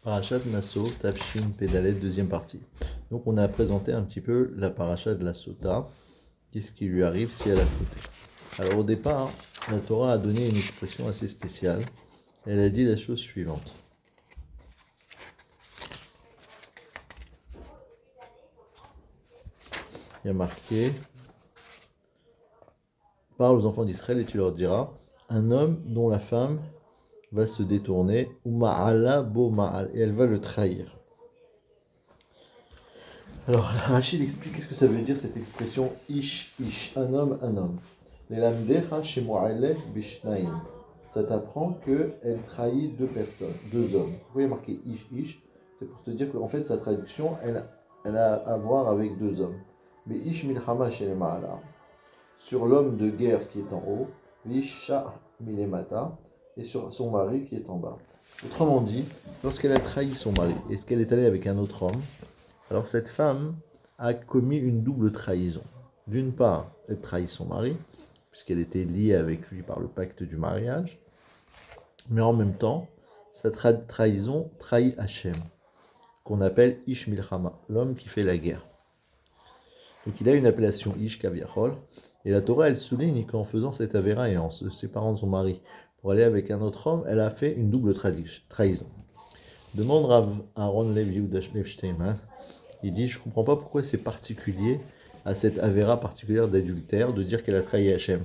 Parashat Nassau, Tafshin Pédalet, deuxième partie. Donc on a présenté un petit peu la paracha de la Sota, qu'est-ce qui lui arrive si elle a fauté. Alors au départ, la Torah a donné une expression assez spéciale. Elle a dit la chose suivante. Il y a marqué, parle aux enfants d'Israël et tu leur diras, un homme dont la femme va se détourner, ou ma'ala bo ma'al, et elle va le trahir. Alors, Rachid explique qu'est-ce que ça veut dire cette expression ish, ish, un homme, un homme. Ça t'apprend qu'elle trahit deux personnes, deux hommes. Vous voyez marqué ish, ish, c'est pour te dire qu'en fait sa traduction, elle a à voir avec deux hommes. Mais ish milchama chez ma'ala, sur l'homme de guerre qui est en haut, isha milemata, et sur son mari qui est en bas. Autrement dit, lorsqu'elle a trahi son mari, est-ce qu'elle est allée avec un autre homme? Alors cette femme a commis une double trahison. D'une part, elle trahit son mari, puisqu'elle était liée avec lui par le pacte du mariage, mais en même temps, sa trahison trahit Hachem, qu'on appelle Ish Milchama, l'homme qui fait la guerre. Donc il a une appellation Ish Kaviachol, et la Torah elle souligne qu'en faisant cette avéra et en se séparant de son mari pour aller avec un autre homme, elle a fait une double trahison. Demande Rav Aaron Lev Yehuda Steinman. Il dit, je ne comprends pas pourquoi c'est particulier à cette avéra particulière d'adultère de dire qu'elle a trahi Hachem.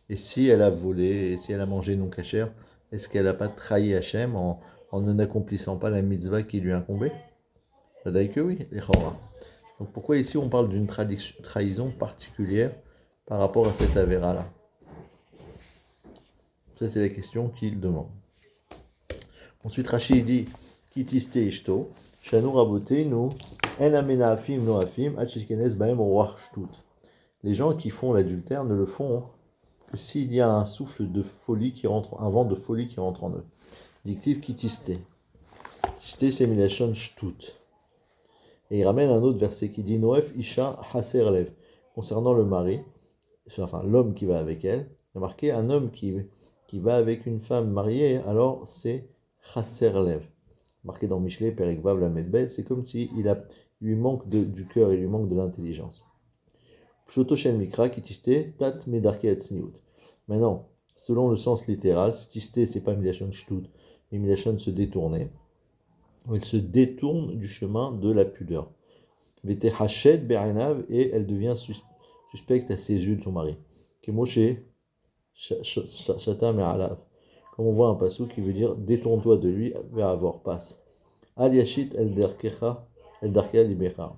Et si elle a volé, et si elle a mangé non cachère, est-ce qu'elle n'a pas trahi Hachem en n'accomplissant pas la mitzvah qui lui incombait? Peut-être que oui, les Chora. Donc pourquoi ici on parle d'une trahison particulière par rapport à cette avéra-là? Ça c'est la question qu'il demande. Ensuite Rachid dit, Kitiste ishto, Shanu Rabotenu, En amenafim noafim, Achishkenes baem shtut. Les gens qui font l'adultère ne le font que s'il y a un souffle de folie qui rentre, un vent de folie qui rentre en eux. Dictif kitiste. Shte c'est milachon shtut. Et il ramène un autre verset qui dit Noef isha haser lev. Concernant le mari, enfin l'homme qui va avec elle, il y a marqué un homme qui va avec une femme mariée, alors c'est haser lev. Marqué dans Michelet, Perek Vav, la Medbet, c'est comme si il lui manque du cœur, il lui manque de l'intelligence. Pshoto Shen Mikra, Kitiste, Tat Medarke Atzniut. Maintenant, selon le sens littéral, Kitiste, c'est pas Milachon Shtut, mais Milachon se détourner. Elle se détourne du chemin de la pudeur. Vete Hachet Be'anav, et elle devient suspecte à ses yeux de son mari. Kemoshe Shata Me'alav. Comme on voit un passou qui veut dire détourne-toi de lui vers avoir passe. Al Yashit El Darkecha El Darkea Libera.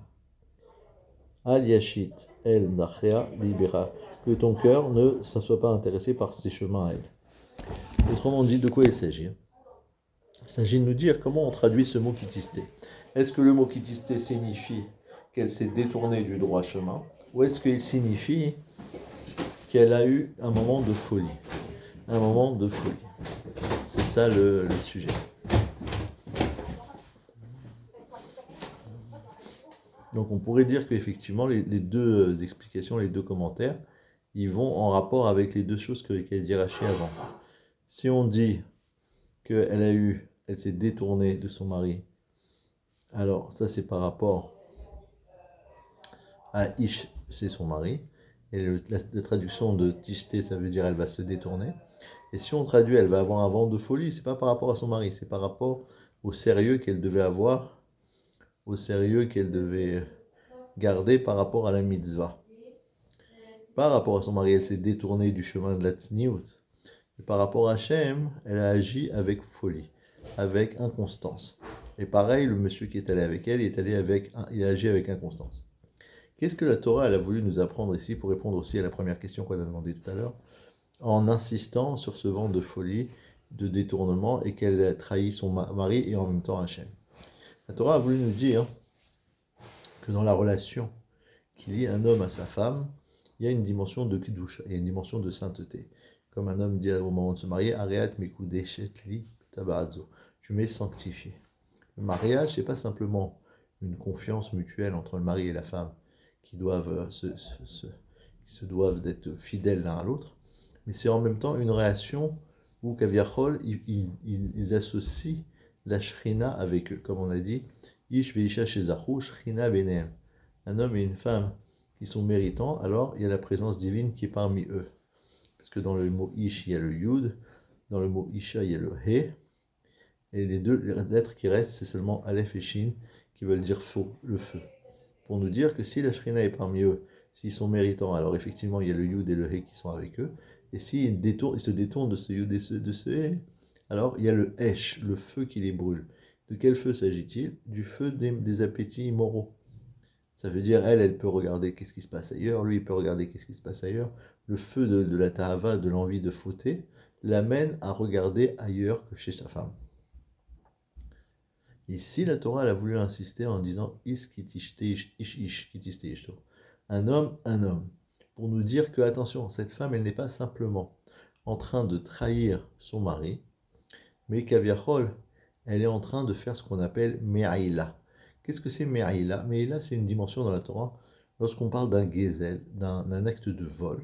Al Yashit El Darkea Libera. Que ton cœur ne soit pas intéressé par ses chemins à elle. Autrement dit, de quoi il s'agit? Il s'agit de nous dire comment on traduit ce mot kitiste. Est-ce que le mot kitiste signifie qu'elle s'est détournée du droit chemin, ou est-ce qu'il signifie qu'elle a eu un moment de folie? Un moment de folie. C'est ça le sujet. Donc on pourrait dire qu'effectivement les deux explications, les deux commentaires, ils vont en rapport avec les deux choses qu'a dit Rachi avant. Si on dit qu'elle s'est détournée de son mari, alors ça c'est par rapport à Ish, c'est son mari, et la traduction de Tishté, ça veut dire elle va se détourner. Et si on traduit elle va avoir un vent de folie, c'est pas par rapport à son mari, c'est par rapport au sérieux qu'elle devait avoir, au sérieux qu'elle devait garder par rapport à la mitzvah. Par rapport à son mari, elle s'est détournée du chemin de la tzniut. Et par rapport à Hachem, elle a agi avec folie, avec inconstance. Et pareil, le monsieur qui est allé avec elle, il a agi avec inconstance. Qu'est-ce que la Torah elle a voulu nous apprendre ici pour répondre aussi à la première question qu'on a demandé tout à l'heure, en insistant sur ce vent de folie, de détournement, et qu'elle a trahi son mari et en même temps Hachem. La Torah a voulu nous dire que dans la relation qui lie un homme à sa femme, il y a une dimension de kiddush, il y a une dimension de sainteté. Comme un homme dit au moment de se marier, Areat mikudeshet li tabazo, tu m'es sanctifié. Le mariage, c'est pas simplement une confiance mutuelle entre le mari et la femme qui doivent se doivent d'être fidèles l'un à l'autre, mais c'est en même temps une relation où Kaviachol, ils associent la Shrina avec eux. Comme on a dit, Ish veisha shezachu, Shrina benehem. Un homme et une femme qui sont méritants, alors il y a la présence divine qui est parmi eux. Parce que dans le mot Ish, il y a le Yud, dans le mot Isha, il y a le He, et les deux lettres qui restent, c'est seulement Aleph et Shin, qui veulent dire feu, le feu. Pour nous dire que si la Shrina est parmi eux, s'ils sont méritants, alors effectivement, il y a le Yud et le He qui sont avec eux, et s'ils se détournent de ce Yud et de ce He, alors il y a le Esh, le feu qui les brûle. De quel feu s'agit-il? Du feu des appétits immoraux. Ça veut dire, elle peut regarder qu'est-ce qui se passe ailleurs, lui, il peut regarder qu'est-ce qui se passe ailleurs. Le feu de la tahava, de l'envie de fauter, l'amène à regarder ailleurs que chez sa femme. Ici, la Torah elle a voulu insister en disant un homme, pour nous dire que, attention, cette femme, elle n'est pas simplement en train de trahir son mari, mais qu'Aviachol, elle est en train de faire ce qu'on appelle Me'aïla. Qu'est-ce que c'est Me'aïla? Me'aïla, c'est une dimension dans la Torah, lorsqu'on parle d'un gezel, d'un acte de vol.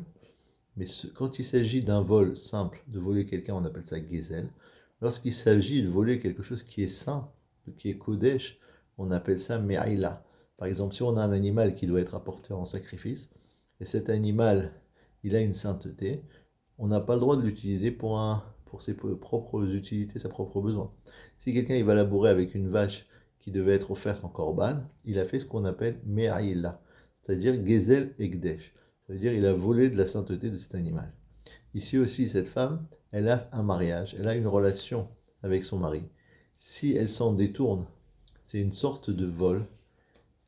Mais quand il s'agit d'un vol simple, de voler quelqu'un, on appelle ça gezel. Lorsqu'il s'agit de voler quelque chose qui est saint, qui est kodesh, on appelle ça me'aïla. Par exemple, si on a un animal qui doit être apporté en sacrifice, et cet animal, il a une sainteté, on n'a pas le droit de l'utiliser pour ses propres utilités, ses propres besoins. Si quelqu'un il va labourer avec une vache qui devait être offerte en korban, il a fait ce qu'on appelle me'aïla, c'est-à-dire gezel ekdesh. Ça veut dire qu'il a volé de la sainteté de cet animal. Ici aussi, cette femme, elle a un mariage, elle a une relation avec son mari. Si elle s'en détourne, c'est une sorte de vol.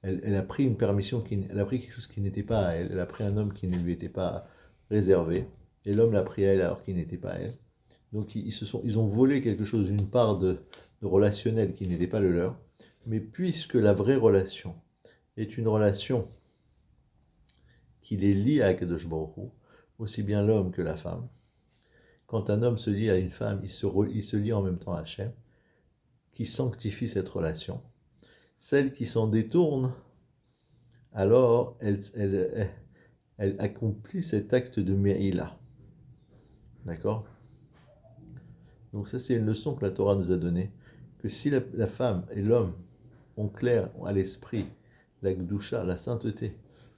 Elle a pris une permission, elle a pris quelque chose qui n'était pas à elle. Elle a pris un homme qui ne lui était pas réservé. Et l'homme l'a pris à elle alors qu'il n'était pas à elle. Donc ils ont volé quelque chose, une part de relationnel qui n'était pas le leur. Mais puisque la vraie relation est une relation qui les lie à Akadosh Baruch Hu, aussi bien l'homme que la femme. Quand un homme se lie à une femme, il se lie en même temps à Hachem, qui sanctifie cette relation. Celle qui s'en détourne, alors elle accomplit cet acte de Me'ila. D'accord? Donc ça, c'est une leçon que la Torah nous a donnée, que si la femme et l'homme ont clair à l'esprit la Gdusha, la sainteté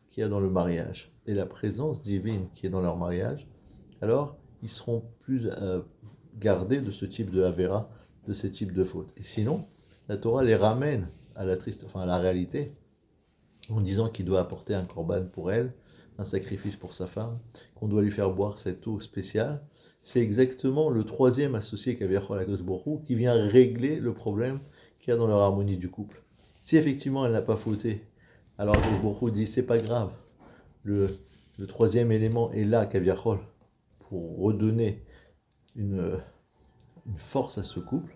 qu'il y a dans le mariage, et la présence divine qui est dans leur mariage, alors ils seront plus gardés de ce type de Avera, de ce type de faute. Et sinon, la Torah les ramène à la réalité, en disant qu'il doit apporter un korban pour elle, un sacrifice pour sa femme, qu'on doit lui faire boire cette eau spéciale. C'est exactement le troisième associé qu'Aviachol Akadosh Baruch Hu qui vient régler le problème qu'il y a dans leur harmonie du couple. Si effectivement elle n'a pas fauté, alors Akadosh Baruch Hu dit c'est pas grave. Le troisième élément est là, Kaviachol, pour redonner une force à ce couple,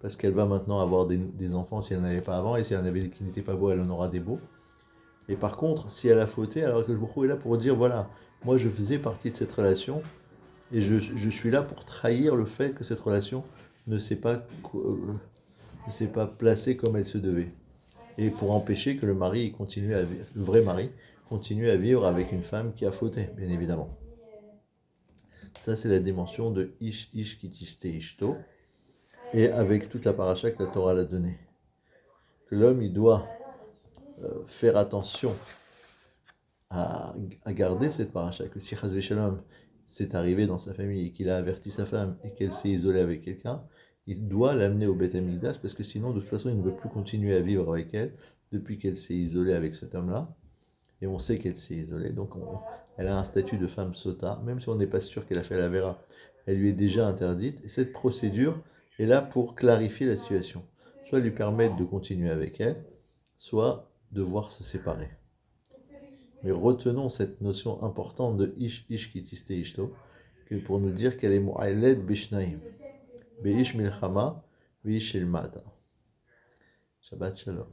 parce qu'elle va maintenant avoir des enfants si elle n'en avait pas avant, et si elle en avait qui n'étaient pas beaux, elle en aura des beaux. Et par contre, si elle a fauté, alors que je est là pour dire, voilà, moi je faisais partie de cette relation, et je suis là pour trahir le fait que cette relation ne s'est pas placée comme elle se devait. Et pour empêcher que le mari continue à vivre, le vrai mari, continue à vivre avec une femme qui a fauté, bien évidemment. Ça, c'est la dimension de Ish Ish Kitiste Ishto, et avec toute la paracha que la Torah l'a donnée. Que l'homme, il doit faire attention à garder cette paracha, que si Chazvé Shalom c'est arrivé dans sa famille et qu'il a averti sa femme et qu'elle s'est isolée avec quelqu'un, il doit l'amener au Beth Amikdash parce que sinon, de toute façon, il ne veut plus continuer à vivre avec elle depuis qu'elle s'est isolée avec cet homme-là. Et on sait qu'elle s'est isolée, donc elle a un statut de femme sota, même si on n'est pas sûr qu'elle a fait la vera, elle lui est déjà interdite. Et cette procédure est là pour clarifier la situation, soit lui permettre de continuer avec elle, soit devoir se séparer. Mais retenons cette notion importante de ish ish kitiste ishto, que pour nous dire qu'elle est mu'ayled bishnaim, beish milchama, beish ilmata. Shabbat shalom.